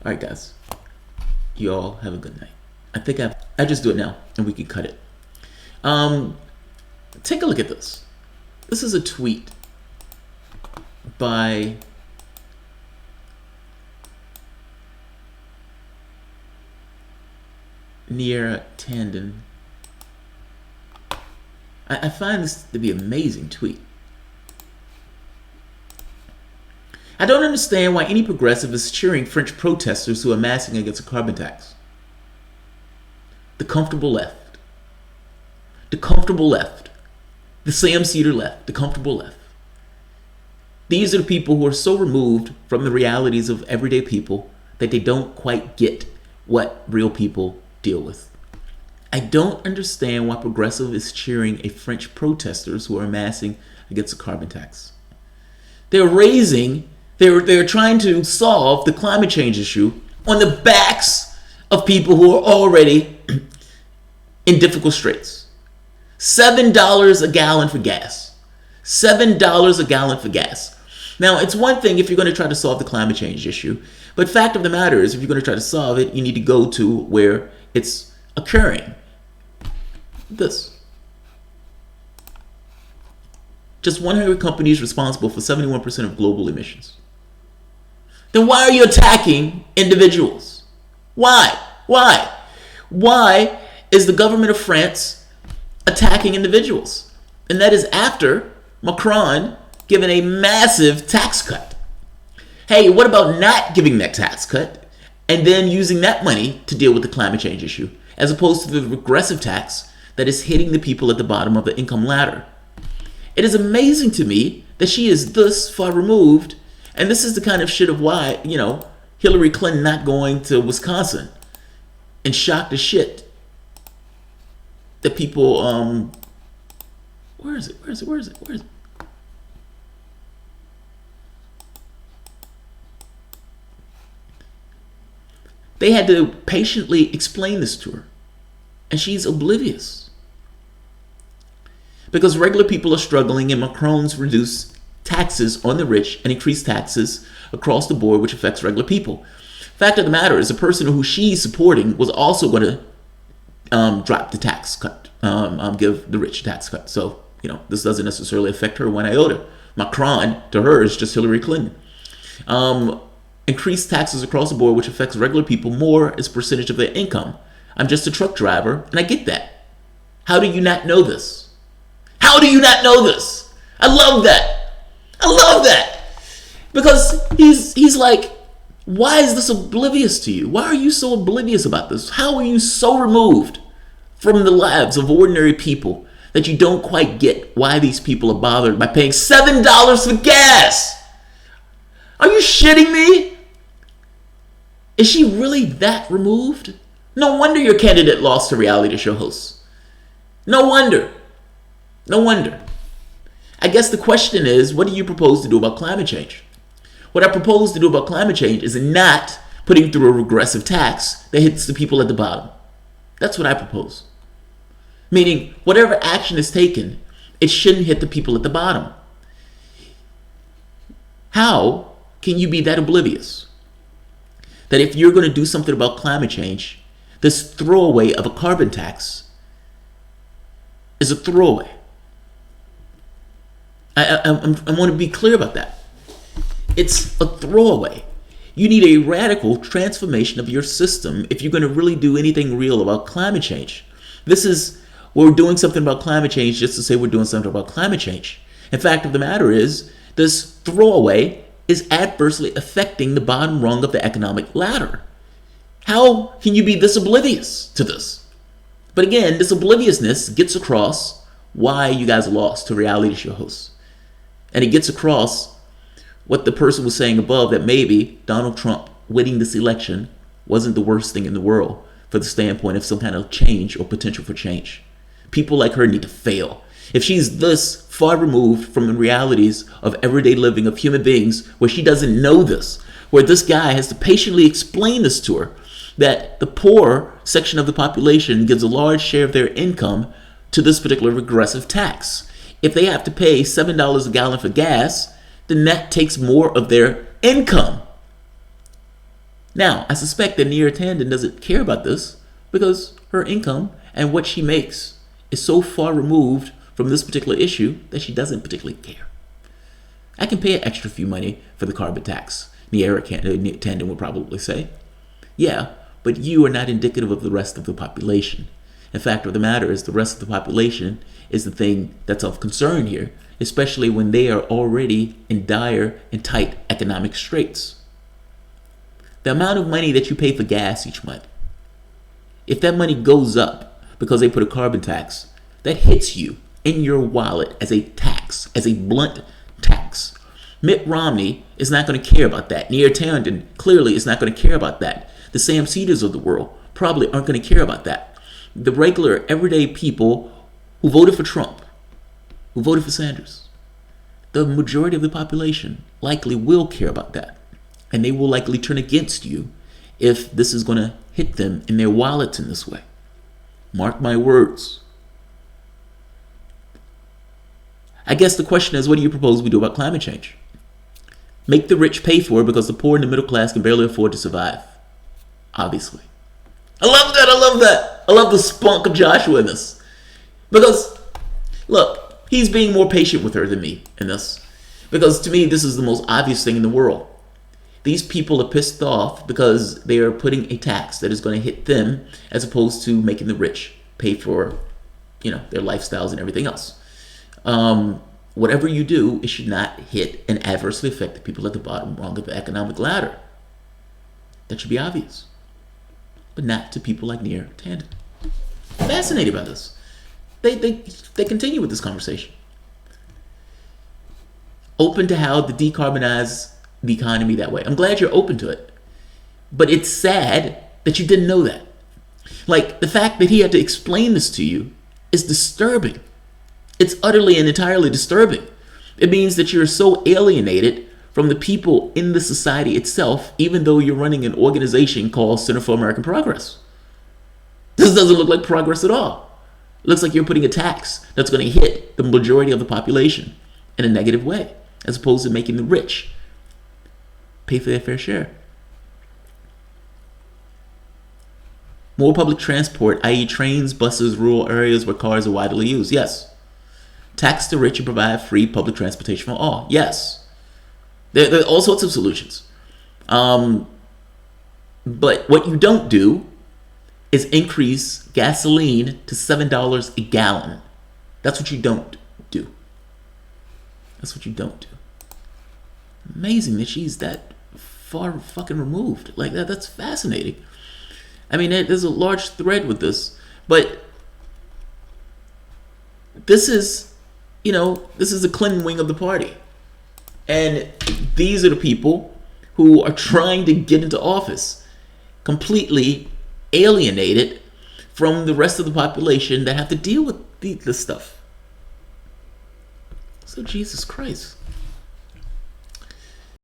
All right, guys. You all have a good night. I just do it now, and we can cut it. Take a look at this. This is a tweet by Near Tandon. I find this to be an amazing tweet. I don't understand why any progressive is cheering French protesters who are massing against a carbon tax. The comfortable left. The comfortable left. The Sam Cedar left. The comfortable left. These are the people who are so removed from the realities of everyday people that they don't quite get what real people deal with. I don't understand why progressive is cheering a French protesters who are massing against a carbon tax. They're trying to solve the climate change issue on the backs of people who are already in difficult straits. $7 a gallon for gas. $7 a gallon for gas. Now, it's one thing if you're going to try to solve the climate change issue, but fact of the matter is, if you're going to try to solve it, you need to go to where it's occurring. This. Just 100 companies responsible for 71% of global emissions. Then why are you attacking individuals? Why? Why is the government of France attacking individuals? And that is after Macron giving a massive tax cut. Hey, what about not giving that tax cut and then using that money to deal with the climate change issue, as opposed to the regressive tax that is hitting the people at the bottom of the income ladder? It is amazing to me that she is this far removed, and this is the kind of shit of why, Hillary Clinton not going to Wisconsin and shocked as shit that people, where is it? They had to patiently explain this to her, and she's oblivious. Because regular people are struggling, and Macron's reduced taxes on the rich and increased taxes across the board, which affects regular people. Fact of the matter is, the person who she's supporting was also going to drop the tax cut, give the rich tax cut. So, this doesn't necessarily affect her one iota. Macron, to her, is just Hillary Clinton. Increased taxes across the board, which affects regular people more as a percentage of their income. I'm just a truck driver, and I get that. How do you not know this? How do you not know this? I love that. Because he's like, why is this oblivious to you? Why are you so oblivious about this? How are you so removed from the lives of ordinary people that you don't quite get why these people are bothered by paying $7 for gas? Are you shitting me? Is she really that removed? No wonder your candidate lost to reality show hosts. No wonder. I guess the question is, what do you propose to do about climate change? What I propose to do about climate change is not putting through a regressive tax that hits the people at the bottom. That's what I propose. Meaning, whatever action is taken, it shouldn't hit the people at the bottom. How can you be that oblivious that if you're going to do something about climate change, this throwaway of a carbon tax is a throwaway? I want to be clear about that. It's a throwaway. You need a radical transformation of your system if you're going to really do anything real about climate change. We're doing something about climate change just to say we're doing something about climate change. In fact of the matter is, this throwaway is adversely affecting the bottom rung of the economic ladder. How can you be this oblivious to this? But again, this obliviousness gets across why you guys lost to reality show hosts. And it gets across what the person was saying above, that maybe Donald Trump winning this election wasn't the worst thing in the world for the standpoint of some kind of change or potential for change. People like her need to fail. If she's this far removed from the realities of everyday living of human beings, where she doesn't know this, where this guy has to patiently explain this to her, that the poor section of the population gives a large share of their income to this particular regressive tax. If they have to pay $7 a gallon for gas, then that takes more of their income. Now, I suspect that Neera Tanden doesn't care about this because her income and what she makes is so far removed from this particular issue that she doesn't particularly care. I can pay an extra few money for the carbon tax, Neera Tanden would probably say. Yeah, but you are not indicative of the rest of the population. In fact, what the matter is the rest of the population is the thing that's of concern here, especially when they are already in dire and tight economic straits. The amount of money that you pay for gas each month, if that money goes up because they put a carbon tax, that hits you in your wallet as a tax, as a blunt tax. Mitt Romney is not going to care about that. Neera Tanden clearly is not going to care about that. The Sam Cedars of the world probably aren't going to care about that. The regular, everyday people who voted for Trump, who voted for Sanders, the majority of the population likely will care about that. And they will likely turn against you if this is going to hit them in their wallets in this way. Mark my words. I guess the question is, what do you propose we do about climate change? Make the rich pay for it because the poor and the middle class can barely afford to survive. Obviously. I love that. I love that. I love the spunk of Joshua in this. Because, look, he's being more patient with her than me in this. Because to me, this is the most obvious thing in the world. These people are pissed off because they are putting a tax that is going to hit them as opposed to making the rich pay for, their lifestyles and everything else. Whatever you do, it should not hit and adversely affect the people at the bottom rung of the economic ladder. That should be obvious. But not to people like Neera Tanden. Fascinated by this. They continue with this conversation. Open to how to decarbonize the economy that way. I'm glad you're open to it. But it's sad that you didn't know that. Like, the fact that he had to explain this to you is disturbing. It's utterly and entirely disturbing. It means that you're so alienated from the people in the society itself, even though you're running an organization called Center for American Progress. This doesn't look like progress at all. It looks like you're putting a tax that's going to hit the majority of the population in a negative way, as opposed to making the rich pay for their fair share. More public transport, i.e. trains, buses, rural areas where cars are widely used. Yes. Tax the rich and provide free public transportation for all. Yes. There are all sorts of solutions. But what you don't do is increase gasoline to $7 a gallon. That's what you don't do. That's what you don't do. Amazing that she's that far fucking removed. Like that's fascinating. I mean, there's a large thread with this, but this is the Clinton wing of the party. And these are the people who are trying to get into office, completely alienated from the rest of the population that have to deal with this stuff. So Jesus Christ.